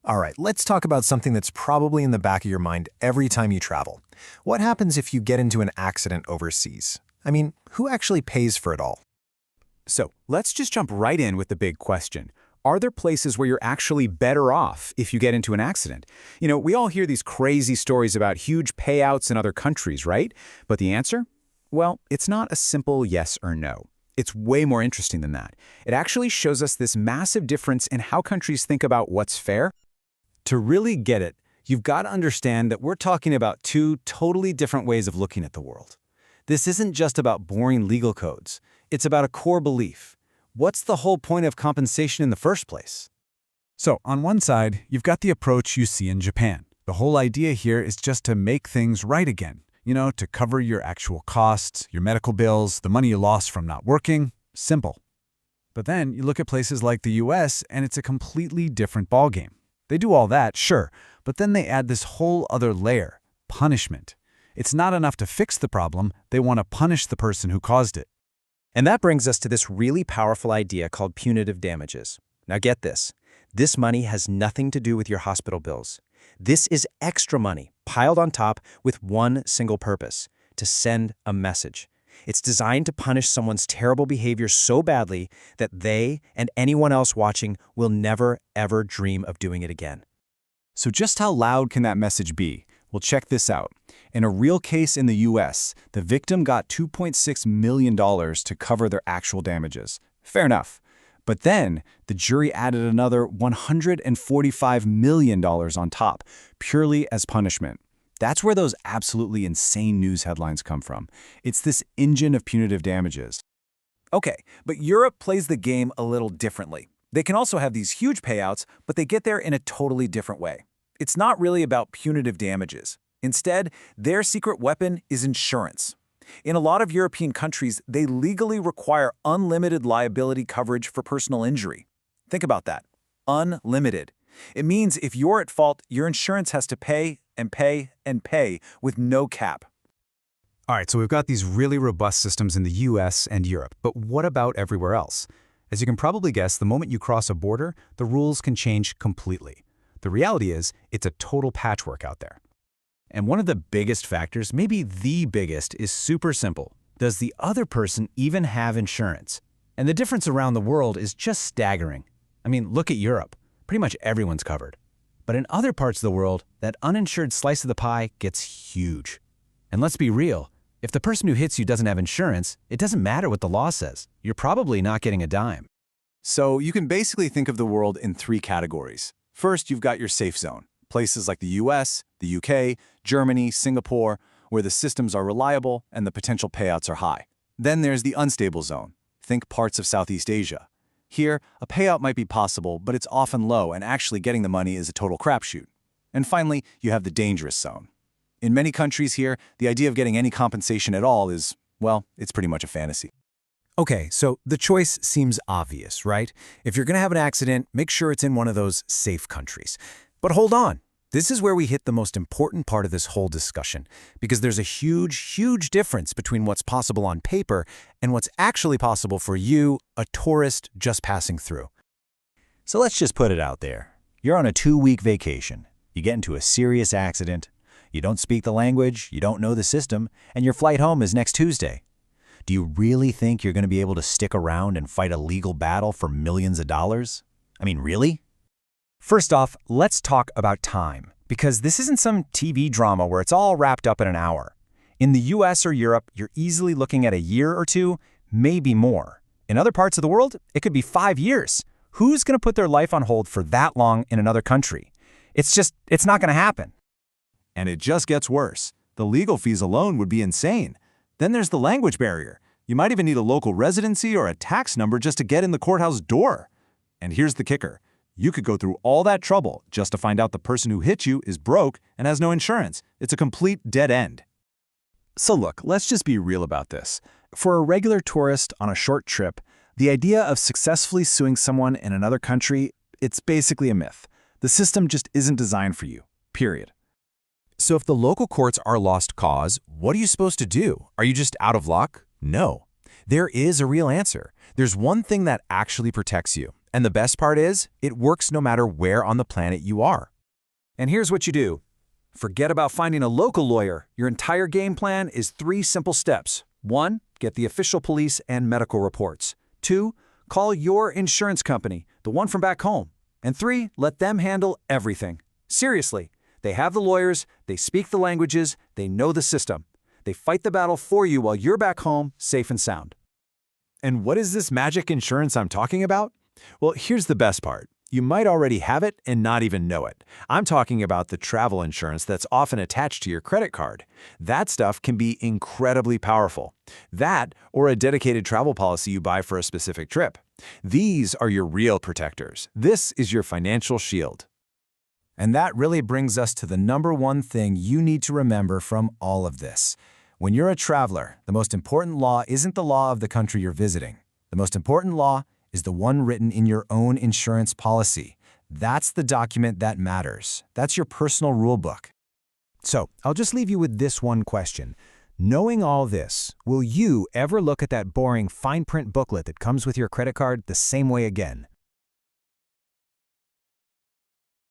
All right, let's talk about something that's probably in the back of your mind every time you travel. What happens if you get into an accident overseas? I mean, who actually pays for it all? So let's just jump right in with the big question. Are there places where you're actually better off if you get into an accident? We all hear these crazy stories about huge payouts in other countries, right? But the answer? Well, it's not a simple yes or no. It's way more interesting than that. It actually shows us this massive difference in how countries think about what's fair. To really get it, you've got to understand that we're talking about two totally different ways of looking at the world. This isn't just about boring legal codes. It's about a core belief. What's the whole point of compensation in the first place? So, on one side, you've got the approach you see in Japan. The whole idea here is just to make things right again. To cover your actual costs, your medical bills, the money you lost from not working. Simple. But then you look at places like the US, and it's a completely different ballgame. They do all that, sure, but then they add this whole other layer, punishment. It's not enough to fix the problem, they want to punish the person who caused it. And that brings us to this really powerful idea called punitive damages. Now get this. This money has nothing to do with your hospital bills. This is extra money piled on top with one single purpose: to send a message. It's designed to punish someone's terrible behavior so badly that they and anyone else watching will never, ever dream of doing it again. So just how loud can that message be? Well, check this out. In a real case in the US, the victim got $2.6 million to cover their actual damages. Fair enough. But then, the jury added another $145 million on top, purely as punishment. That's where those absolutely insane news headlines come from. It's this engine of punitive damages. Okay, but Europe plays the game a little differently. They can also have these huge payouts, but they get there in a totally different way. It's not really about punitive damages. Instead, their secret weapon is insurance. In a lot of European countries, they legally require unlimited liability coverage for personal injury. Think about that. Unlimited. It means if you're at fault, your insurance has to pay and pay and pay with no cap. All right, so we've got these really robust systems in the US and Europe, but what about everywhere else? As you can probably guess, the moment you cross a border, the rules can change completely. The reality is, it's a total patchwork out there. And one of the biggest factors, maybe the biggest, is super simple. Does the other person even have insurance? And the difference around the world is just staggering. I mean, look at Europe. Pretty much everyone's covered. But in other parts of the world, that uninsured slice of the pie gets huge. And let's be real, if the person who hits you doesn't have insurance, it doesn't matter what the law says. You're probably not getting a dime. So you can basically think of the world in three categories. First, you've got your safe zone. Places like the US, the UK, Germany, Singapore, where the systems are reliable and the potential payouts are high. Then there's the unstable zone. Think parts of Southeast Asia. Here, a payout might be possible, but it's often low, and actually getting the money is a total crapshoot. And finally, you have the dangerous zone. In many countries here, the idea of getting any compensation at all is, well, it's pretty much a fantasy. Okay, so the choice seems obvious, right? If you're going to have an accident, make sure it's in one of those safe countries. But hold on. This is where we hit the most important part of this whole discussion, because there's a huge difference between what's possible on paper and what's actually possible for you, a tourist just passing through. So let's just put it out there. You're on a 2-week vacation. You get into a serious accident. You don't speak the language, you don't know the system, and your flight home is next Tuesday. Do you really think you're going to be able to stick around and fight a legal battle for millions of dollars? I mean, really? First off, let's talk about time, because this isn't some TV drama where it's all wrapped up in an hour. In the US or Europe, you're easily looking at a year or two, maybe more. In other parts of the world, it could be 5 years. Who's going to put their life on hold for that long in another country? It's not going to happen. And it just gets worse. The legal fees alone would be insane. Then there's the language barrier. You might even need a local residency or a tax number just to get in the courthouse door. And here's the kicker. You could go through all that trouble just to find out the person who hit you is broke and has no insurance. It's a complete dead end. So look, let's just be real about this. For a regular tourist on a short trip, the idea of successfully suing someone in another country, it's basically a myth. The system just isn't designed for you, period. So if the local courts are lost cause, what are you supposed to do? Are you just out of luck? No. There is a real answer. There's one thing that actually protects you, And the best part is, it works no matter where on the planet you are. And here's what you do. Forget about finding a local lawyer. Your entire game plan is 3 simple steps. 1. Get the official police and medical reports. 2. Call your insurance company, the one from back home. And 3. Let them handle everything. Seriously, they have the lawyers, they speak the languages, they know the system. They fight the battle for you while you're back home, safe and sound. And what is this magic insurance I'm talking about? Well, here's the best part. You might already have it and not even know it. I'm talking about the travel insurance that's often attached to your credit card. That stuff can be incredibly powerful. That, or a dedicated travel policy you buy for a specific trip. These are your real protectors. This is your financial shield. And that really brings us to the number one thing you need to remember from all of this. When you're a traveler, the most important law isn't the law of the country you're visiting. The most important law is the one written in your own insurance policy. That's the document that matters. That's your personal rule book. So, I'll just leave you with this one question. Knowing all this, will you ever look at that boring fine print booklet that comes with your credit card the same way again?